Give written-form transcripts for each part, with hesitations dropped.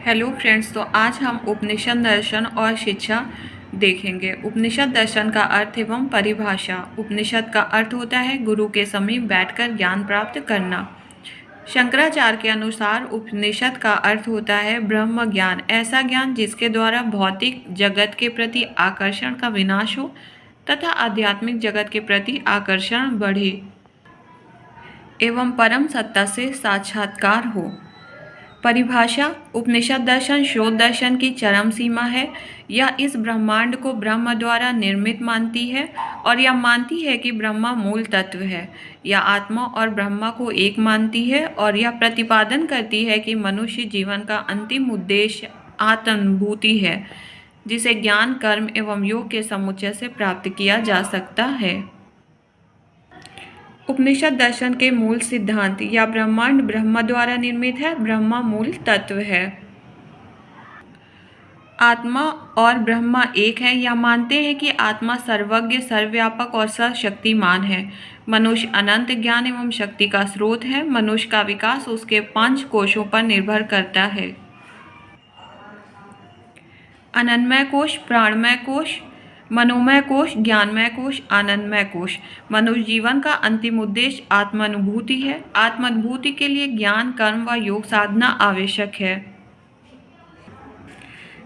Hello friends, तो आज हम उपनिषद दर्शन और शिक्षा देखेंगे। उपनिषद दर्शन का अर्थ एवं परिभाषा। उपनिषद का अर्थ होता है गुरु के समीप बैठकर ज्ञान प्राप्त करना। शंकराचार्य के अनुसार उपनिषद का अर्थ होता है ब्रह्म ज्ञान, ऐसा ज्ञान जिसके द्वारा भौतिक जगत के प्रति आकर्षण का विनाश हो तथा आध्यात्मिक जगत के प्रति आकर्षण बढ़े एवं परम सत्ता से साक्षात्कार हो। परिभाषा: उपनिषद दर्शन शोध दर्शन की चरम सीमा है। यह इस ब्रह्मांड को ब्रह्म द्वारा निर्मित मानती है और यह मानती है कि ब्रह्मा मूल तत्व है। यह आत्मा और ब्रह्मा को एक मानती है और यह प्रतिपादन करती है कि मनुष्य जीवन का अंतिम उद्देश्य आत्मानुभूति है, जिसे ज्ञान, कर्म एवं योग के समुच्चय से प्राप्त किया जा सकता है। उपनिषद दर्शन के मूल सिद्धांत: यह ब्रह्मांड ब्रह्म द्वारा निर्मित है। ब्रह्मा मूल तत्व है। आत्मा और ब्रह्मा एक है। यह मानते हैं कि आत्मा सर्वज्ञ, सर्वव्यापक और सर्वशक्तिमान है। मनुष्य अनंत ज्ञान एवं शक्ति का स्रोत है। मनुष्य का विकास उसके 5 कोशों पर निर्भर करता है: अन्नमय कोश, प्राणमय कोश, मनोमय कोश, ज्ञानमय कोश, आनंदमय कोश। मनुष्य जीवन का अंतिम उद्देश्य आत्मानुभूति है। आत्मानुभूति के लिए ज्ञान, कर्म व योग साधना आवश्यक है।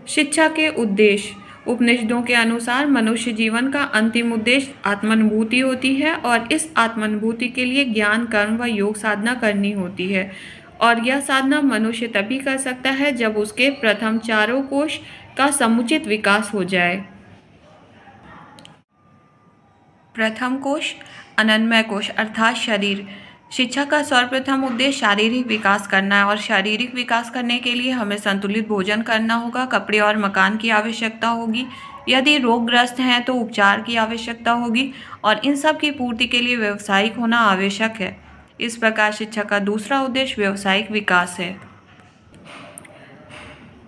शिक्षा के उद्देश्य: उपनिषदों के अनुसार मनुष्य जीवन का अंतिम उद्देश्य आत्मानुभूति होती है और इस आत्मानुभूति के लिए ज्ञान, कर्म व योग साधना करनी होती है। और यह साधना मनुष्य तभी कर सकता है जब उसके प्रथम चारों कोश का समुचित विकास हो जाए। प्रथम कोश अन्नमय कोश अर्थात शरीर। शिक्षा का सर्वप्रथम उद्देश्य शारीरिक विकास करना है और शारीरिक विकास करने के लिए हमें संतुलित भोजन करना होगा, कपड़े और मकान की आवश्यकता होगी। यदि रोगग्रस्त हैं तो उपचार की आवश्यकता होगी और इन सब की पूर्ति के लिए व्यावसायिक होना आवश्यक है। इस प्रकार शिक्षा का दूसरा उद्देश्य व्यावसायिक विकास है।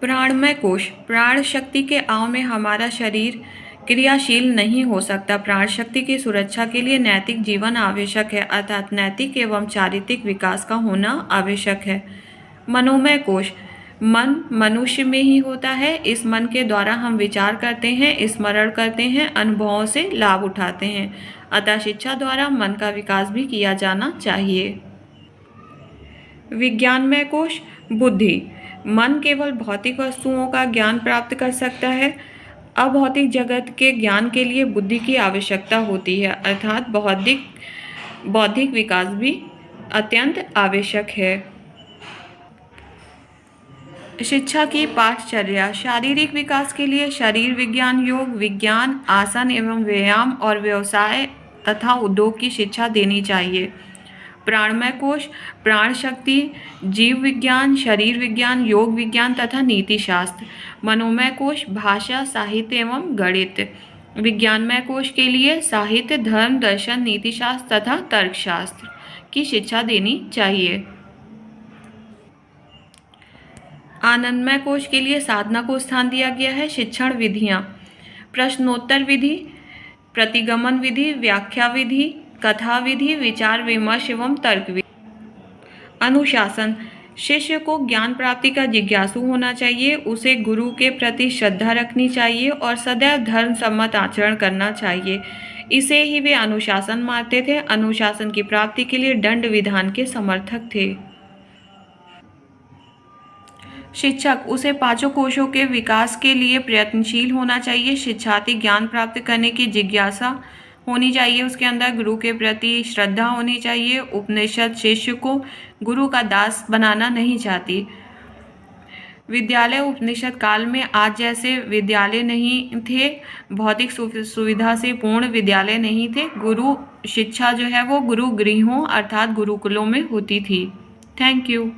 प्राणमय कोश: प्राण शक्ति के अभाव में हमारा शरीर क्रियाशील नहीं हो सकता। प्राण शक्ति की सुरक्षा के लिए नैतिक जीवन आवश्यक है, अर्थात नैतिक एवं चारित्रिक विकास का होना आवश्यक है। मनोमय कोश: मन मनुष्य में ही होता है। इस मन के द्वारा हम विचार करते हैं, स्मरण करते हैं, अनुभवों से लाभ उठाते हैं। अतः शिक्षा द्वारा मन का विकास भी किया जाना चाहिए। विज्ञानमय कोश बुद्धि: मन केवल भौतिक वस्तुओं का ज्ञान प्राप्त कर सकता है। अभौतिक जगत के ज्ञान के लिए बुद्धि की आवश्यकता होती है, अर्थात बौद्धिक विकास भी अत्यंत आवश्यक है। शिक्षा की पाठचर्या: शारीरिक विकास के लिए शरीर विज्ञान, योग विज्ञान, आसन एवं व्यायाम और व्यवसाय तथा उद्योग की शिक्षा देनी चाहिए। प्राणमय कोश प्राण शक्ति, जीव विज्ञान, शरीर विज्ञान, योग विज्ञान तथा नीति शास्त्र। मनोमय कोश भाषा, साहित्य एवं गणित। विज्ञानमय कोश के लिए साहित्य, धर्म, दर्शन, नीति शास्त्र तथा तर्कशास्त्र की शिक्षा देनी चाहिए। आनंदमय कोश के लिए साधना को स्थान दिया गया है। शिक्षण विधियाँ: प्रश्नोत्तर विधि, प्रतिगमन विधि, व्याख्या विधि, कथा विधि, विचार विमर्श एवं तर्क विधि। अनुशासन: शिष्य को ज्ञान प्राप्ति का जिज्ञासु होना चाहिए, उसे गुरु के प्रति श्रद्धा रखनी चाहिए और सदैव धर्म सम्मत आचरण करना चाहिए। इसे ही वे अनुशासन मानते थे। अनुशासन की प्राप्ति के लिए दंड विधान के समर्थक थे। शिक्षक उसे 5 कोशों के विकास के लिए प्रयत्नशील होना चाहिए। शिक्षार्थी ज्ञान प्राप्त करने की जिज्ञासा होनी चाहिए, उसके अंदर गुरु के प्रति श्रद्धा होनी चाहिए। उपनिषद शिष्य को गुरु का दास बनाना नहीं चाहती। विद्यालय उपनिषद काल में आज जैसे विद्यालय नहीं थे, भौतिक सुविधा से पूर्ण विद्यालय नहीं थे। गुरु शिक्षा जो है वो गुरु गृहों अर्थात गुरुकुलों में होती थी। Thank you.